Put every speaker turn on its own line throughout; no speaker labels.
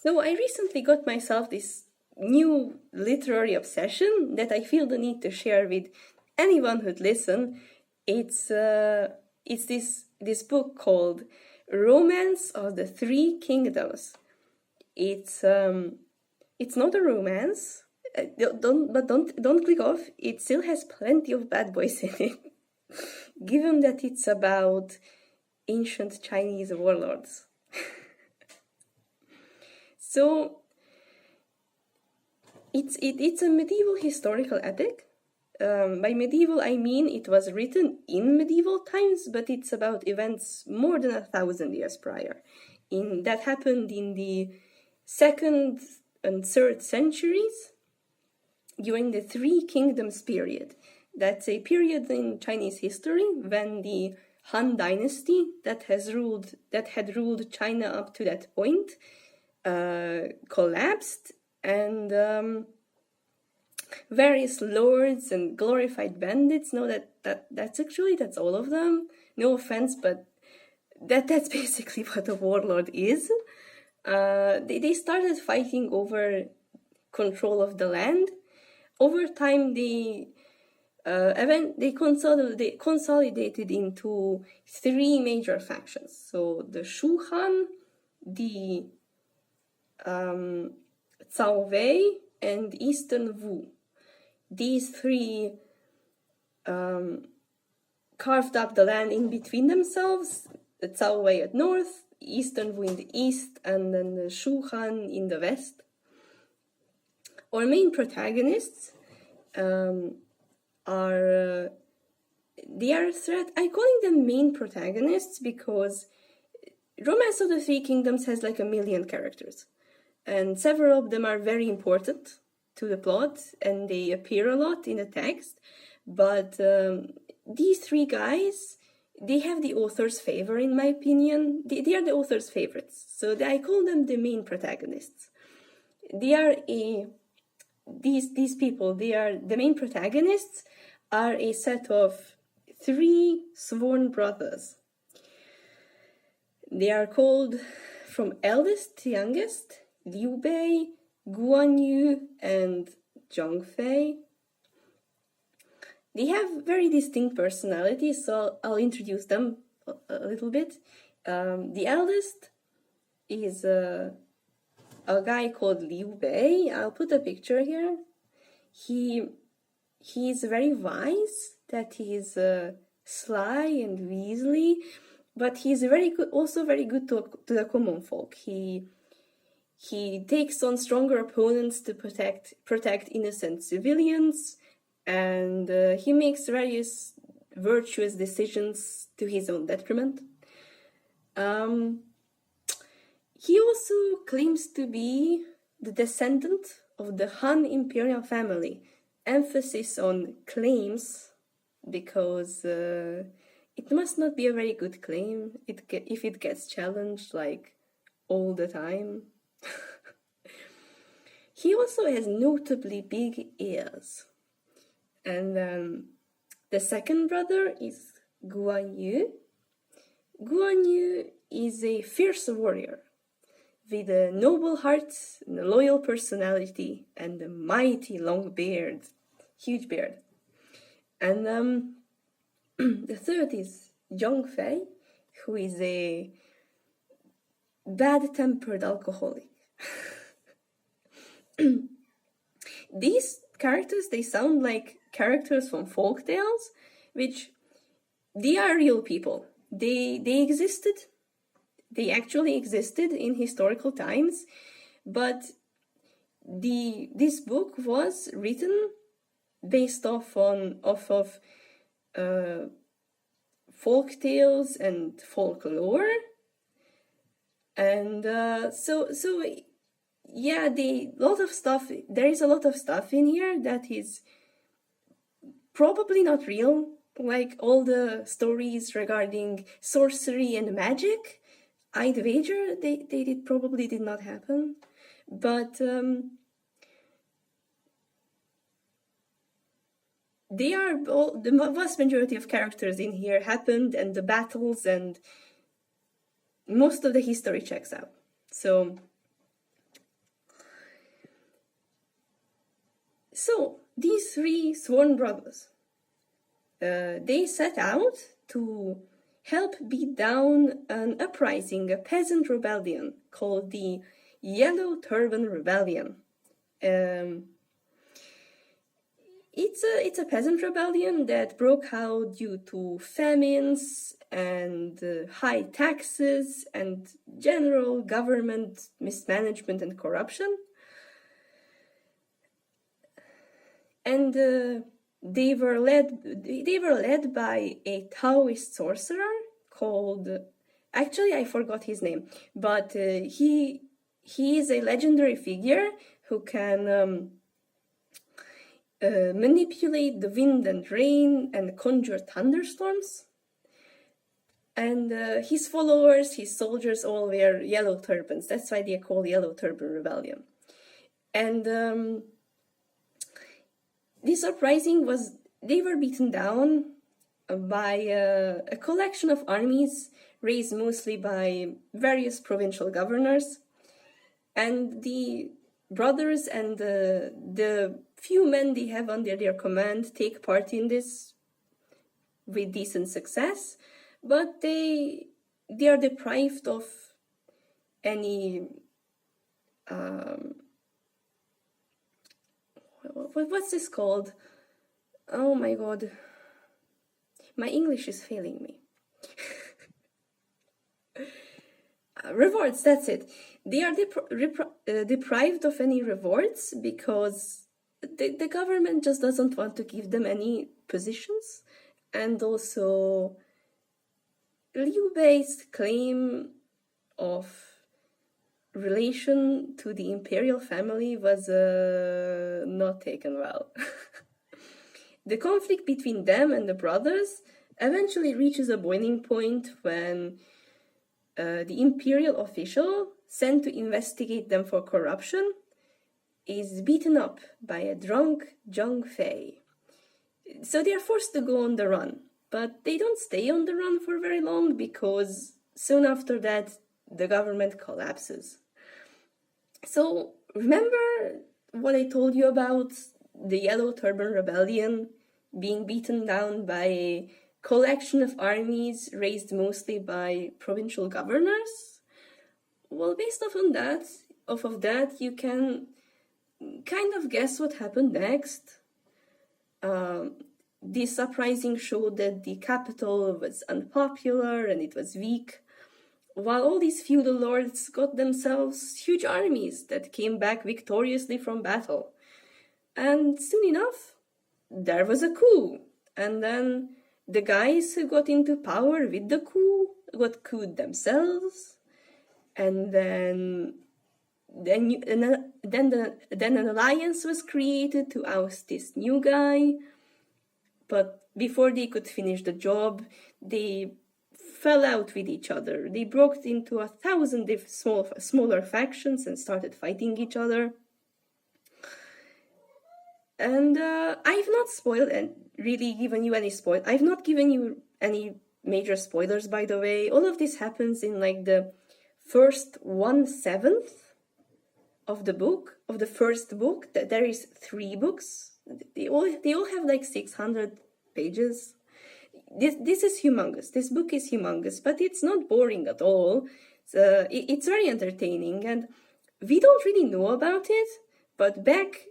So I recently got myself this new literary obsession that I feel the need to share with anyone who'd listen. It's this book called Romance of the Three Kingdoms. It's not a romance. Don't click off. It still has plenty of bad boys in it. Given that it's about ancient Chinese warlords. So it's a medieval historical epic. By medieval, I mean it was written in medieval times, but it's about events more than 1,000 years prior. That happened in the 2nd and 3rd centuries during the Three Kingdoms period. That's a period in Chinese history when the Han Dynasty that had ruled China up to that point collapsed, and various lords and glorified bandits. No, that's all of them. No offense, but that's basically what a warlord is. They started fighting over control of the land. Over time, they consolidated into 3 major factions. So the Shu Han, the Cao Wei, and Eastern Wu. These 3 carved up the land in between themselves. The Cao Wei at north, Eastern Wu in the east, and then the Shu Han in the west. Our main protagonists are calling them main protagonists because Romance of the Three Kingdoms has like 1 million characters, and several of them are very important to the plot, and they appear a lot in the text. But these 3 guys, they have the author's favor, in my opinion. They are the author's favorites, so I call them the main protagonists. These people, the main protagonists are a set of 3 sworn brothers. They are called from eldest to youngest, Liu Bei, Guan Yu, and Zhang Fei. They have very distinct personalities, so I'll introduce them a little bit. The eldest is a guy called Liu Bei. I'll put a picture here. He's very wise, that he's sly and weaselly, but he's also very good to the common folk. He takes on stronger opponents to protect innocent civilians, and he makes various virtuous decisions to his own detriment. He also claims to be the descendant of the Han imperial family. Emphasis on claims, because it must not be a very good claim if it gets challenged like all the time. He also has notably big ears. And the second brother is Guan Yu. Guan Yu is a fierce warrior with a noble heart, and a loyal personality, and a mighty long beard, huge beard. And the third is Zhang Fei, who is a bad-tempered alcoholic. These characters, they sound like characters from folk tales, which they are real people. They existed. They actually existed in historical times, but this book was written based off of folk tales and folklore, and so yeah, there is a lot of stuff in here that is probably not real, like all the stories regarding sorcery and magic. I'd wager they probably did not happen, but the vast majority of characters in here happened, and the battles and most of the history checks out. So So these three sworn brothers, they set out to help beat down an uprising, a peasant rebellion called the Yellow Turban Rebellion. It's a peasant rebellion that broke out due to famines and high taxes and general government mismanagement and corruption. And they were led by a Taoist sorcerer called, actually I forgot his name, but he is a legendary figure who can manipulate the wind and rain and conjure thunderstorms. And his followers, his soldiers, all wear yellow turbans. That's why they are called Yellow Turban Rebellion. And this uprising they were beaten down by a collection of armies raised mostly by various provincial governors. And the brothers and the few men they have under their command take part in this with decent success, but they are deprived of any what's this called? Oh my god, my English is failing me. Rewards, that's it. They are deprived of any rewards because the government just doesn't want to give them any positions. And also, Liu Bei's claim of relation to the imperial family was not taken well. The conflict between them and the brothers eventually reaches a boiling point when the imperial official sent to investigate them for corruption is beaten up by a drunk Zhang Fei. So they are forced to go on the run, but they don't stay on the run for very long because soon after that the government collapses. So remember what I told you about the Yellow Turban Rebellion being beaten down by a collection of armies raised mostly by provincial governors? Well, based off of that, you can kind of guess what happened next. This uprising showed that the capital was unpopular and it was weak, while all these feudal lords got themselves huge armies that came back victoriously from battle. And soon enough, there was a coup, and then the guys who got into power with the coup got couped themselves, and then an alliance was created to oust this new guy. But before they could finish the job, they fell out with each other. They broke into 1,000 smaller factions and started fighting each other. And I've not spoiled and really given you any spoil. I've not given you any major spoilers, by the way. All of this happens in like the first 1/7 of the book, of the first book. There is 3 books. They all have like 600 pages. This is humongous. This book is humongous, but it's not boring at all. It's very entertaining, and we don't really know about it, but back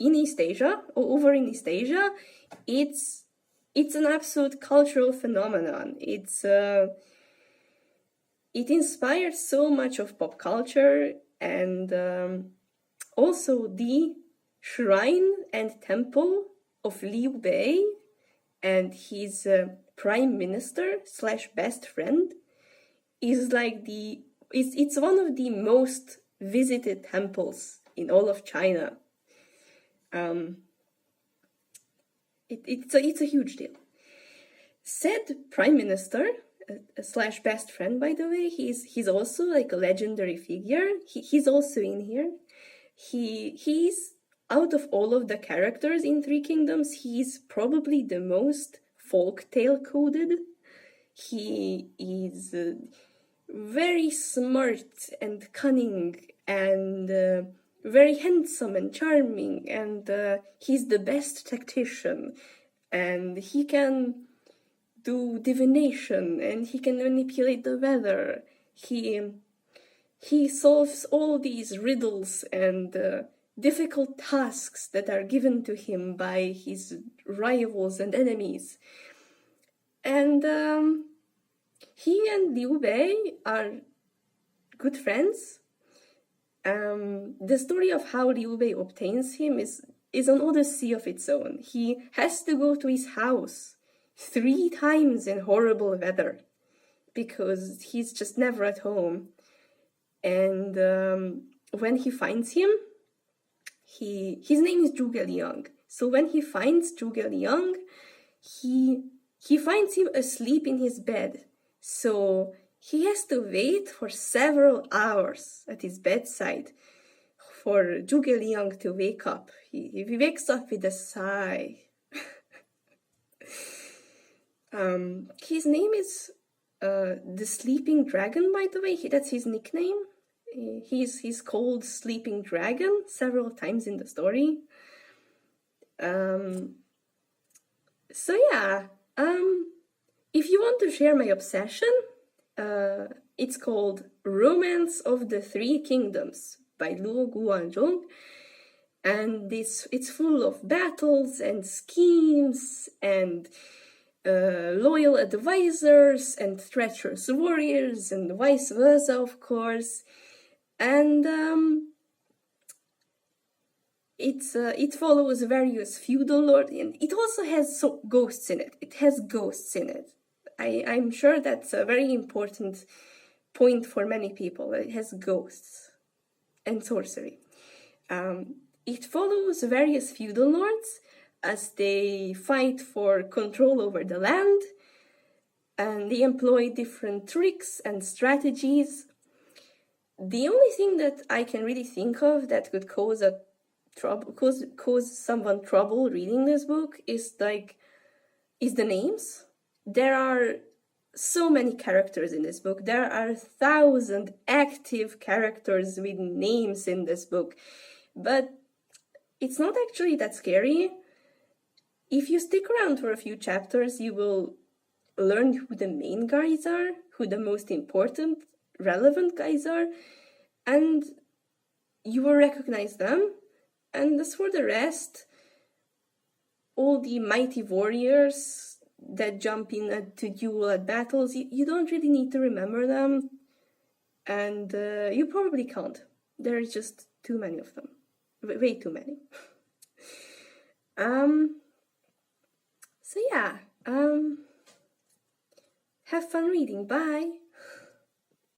in East Asia, or over in East Asia, it's an absolute cultural phenomenon. It inspired so much of pop culture, and also the shrine and temple of Liu Bei and his prime minister / best friend is like it's one of the most visited temples in all of China. It's a huge deal. Said prime minister / best friend, by the way, he's also like a legendary figure. He's also in here. He's out of all of the characters in Three Kingdoms, he's probably the most folktale coded. He is very smart and cunning and very handsome and charming, and he's the best tactician, and he can do divination, and he can manipulate the weather. He solves all these riddles and difficult tasks that are given to him by his rivals and enemies. And he and Liu Bei are good friends. The story of how Liu Bei obtains him is an odyssey of its own. He has to go to his house 3 times in horrible weather because he's just never at home. And when he finds him, his name is Zhuge Liang. So when he finds Zhuge Liang, he finds him asleep in his bed. So he has to wait for several hours at his bedside for Zhuge Liang to wake up. He wakes up with a sigh. His name is the Sleeping Dragon, by the way. That's his nickname. He's called Sleeping Dragon several times in the story. So yeah, if you want to share my obsession, it's called Romance of the Three Kingdoms by Luo Guanzhong, and it's full of battles and schemes and loyal advisors and treacherous warriors and vice versa, of course. And it follows various feudal lords, and it also has ghosts in it. It has ghosts in it. I'm sure that's a very important point for many people. It has ghosts and sorcery. It follows various feudal lords as they fight for control over the land, and they employ different tricks and strategies. The only thing that I can really think of that could cause someone trouble reading this book is the names. There are so many characters in this book. There are 1,000 active characters with names in this book, but it's not actually that scary. If you stick around for a few chapters, you will learn who the main guys are, who the most important, relevant guys are, and you will recognize them. And as for the rest, all the mighty warriors that jump in to duel at battles, you don't really need to remember them, and you probably can't. There's just too many of them. Way too many. So yeah, have fun reading. Bye!